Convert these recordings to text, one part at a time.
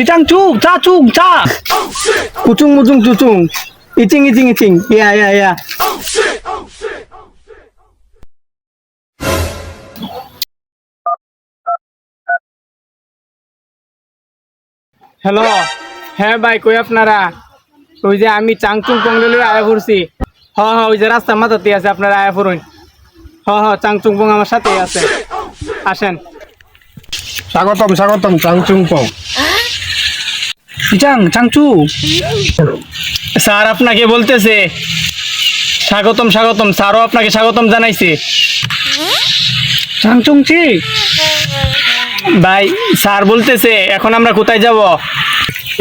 Cicang cu, ca. Kucung mucung cucung. Icing. Ya. Hello, হ্যাঁ ভাই কই আপনারা? ওই যে আমি চাংচুং পংলে আয়া পড়ছি। ওই যে রাস্তার মাথাতে আছে, আপনারা আয়া পড়ুন। চাংচুং পং আমার সাথেই আছে, আসেন। স্বাগতম চাংচুং পং। চাংচু স্যার আপনাকে বলতেছে স্বাগতম। স্যারও আপনাকে স্বাগতম জানাইছে। চাংচুং চি ভাই, স্যার বলতেছে এখন আমরা কোথায় যাব?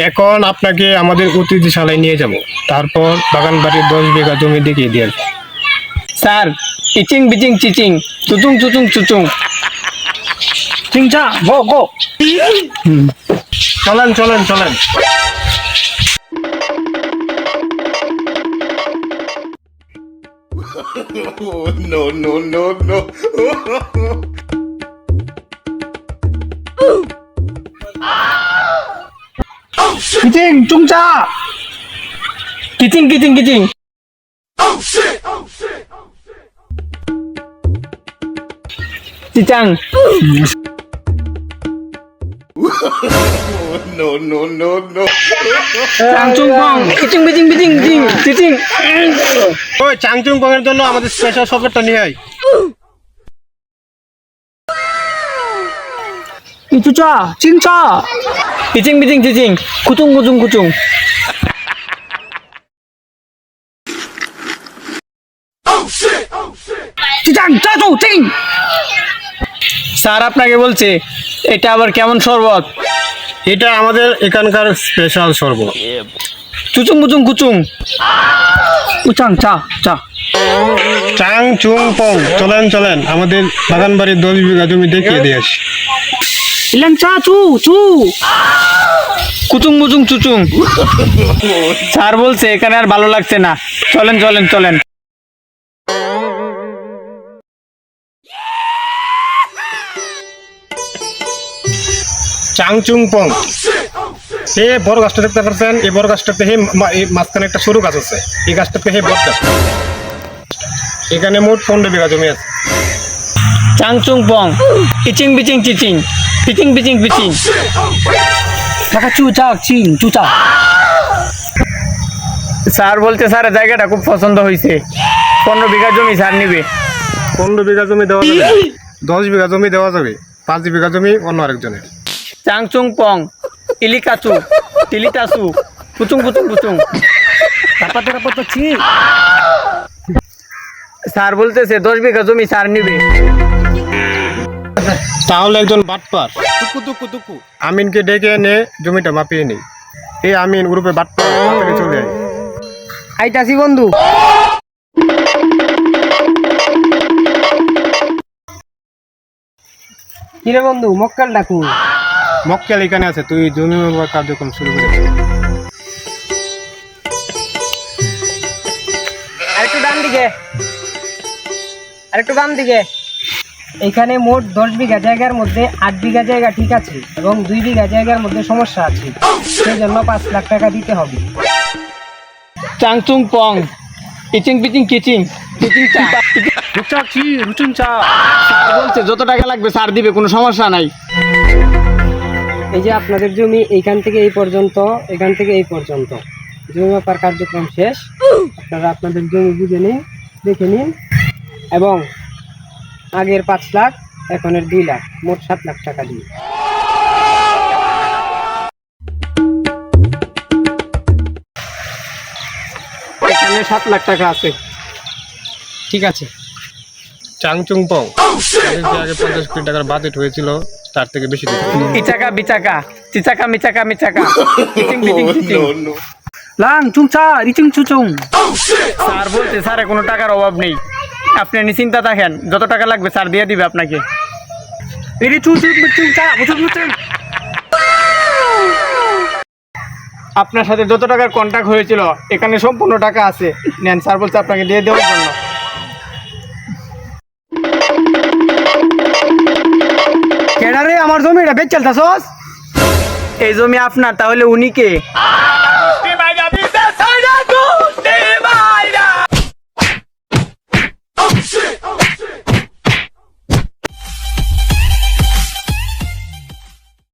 এখন আপনাকে আমাদের অতিথিশালায় নিয়ে যাব, তারপর বাগান বাড়ির 10 বিঘা জমি দেখিয়ে দিয়ে আসবো। স্যার ইচিং বিচিং চিচিং চুচুং চিংচা গো। চলেন। No. কিচিং চুংচা কিচিং চিচাং। No. চাংচুং পং কিচিং বিচিং চিচিং। ওই চাংচুং পং এর জন্য আমাদের স্পেশাল সফটটা নিয়ে আয়। ইচুচা চিংচা কিচিং বিচিং চিচিং কুচুং। চিচাং চাচু চিং। স্যার আপনাকে বলছে এটা আবার কেমন শরবত? এটা আমাদের এখানকার স্পেশাল শরবত। চুচুং কুচুং উচাং চা। চাংচুং পং চলেন আমাদের বাগান বাড়ির 10 বিঘা জমি দেখিয়ে দিয়ে আসি। ইলাং চা চু কুচুং চুচুং। স্যার বলছে এখানে আর ভালো লাগছে না, চলেন। চাংচুং পং সে বড় গাছটা দেখতে পাচ্ছেন, এই বড় গাছটাতে মাঝখানে একটা সরু গাছ আছে, এই গাছটাতে বড় গাছ। এখানে মোট 15 বিঘা জমি আছে। চাংচুং পং ইচিং বিচিং চিচিং পিচিং টাকা চুচা। স্যার বলতে স্যার জায়গাটা খুব পছন্দ হয়েছে, 15 বিঘা জমি স্যার নিবে। 15 বিঘা জমি দেওয়া যাবে, 10 বিঘা জমি দেওয়া যাবে, 5 বিঘা জমি অন্য আরেকজনের। চাংচুং পং ইলিকাচু টিলিটাসু কুচুং রাপাতো চি। স্যার বলতেছে 10 বিঘা জমি স্যার নিবে। তাহলে একজন বাটপার টুকু আমিনকে ডেকে এনে জমিটা মাপিয়ে নেই। এই আমিন গ্রুপে বাটপার, তাড়াতাড়ি চলে আয়। আইতাছি বন্ধু। কিরে বন্ধু, মক্কেল ডাকু। মক্কেল এখানে আছে, তুই জমি মাপার কার্যক্রম শুরু করে দে। আরেকটু ডান দিকে। এখানে মোট 10 বিঘা জায়গার মধ্যে 8 বিঘা জায়গা ঠিক আছে এবং 2 বিঘা জায়গার মধ্যে সমস্যা আছে, সেই জন্য 5 লাখ টাকা দিতে হবে। চাংচুং পং ইচিং বিচিং কিচিং চা। স্যার বলছে যত টাকা লাগবে স্যার দিবে, কোনো সমস্যা নাই। এই যে আপনাদের জমি এইখান থেকে এই পর্যন্ত, এখান থেকে এই পর্যন্ত জমি মাপার কার্যক্রম শেষ। আপনারা আপনাদের জমি বুঝে নিন, দেখে নিন, এবং আগের 5 লাখ, এখনের 2 লাখ, মোট 7 লাখ টাকা দিন। এখানে 7 লাখ টাকা আছে, ঠিক আছে। চাংচুং পং আগে 50 কোটি টাকার বাজেট হয়েছিল, তার থেকে বেশি দিতে ইচাকা বিচাকা চিচাকা মিচাকা চিচিং বিচিং চিচিং লাং চুংচা রিচিং চুচুং। স্যার বলতে স্যারে কোনো টাকার অভাব নেই, আপনি নিশ্চিন্তা থাকেন, যত টাকা লাগবে স্যার দিয়ে দিবে আপনাকে। আপনার সাথে যত টাকার কন্ট্যাক্ট হয়েছিল এখানে সম্পূর্ণ টাকা আছে, নেন। স্যার বলছে আপনাকে দিয়ে দেওয়ার জন্য। কেডা রে, আমার জমিটা বেচ চলতাছস? এই জমি আপনার, তাহলে উনি কে?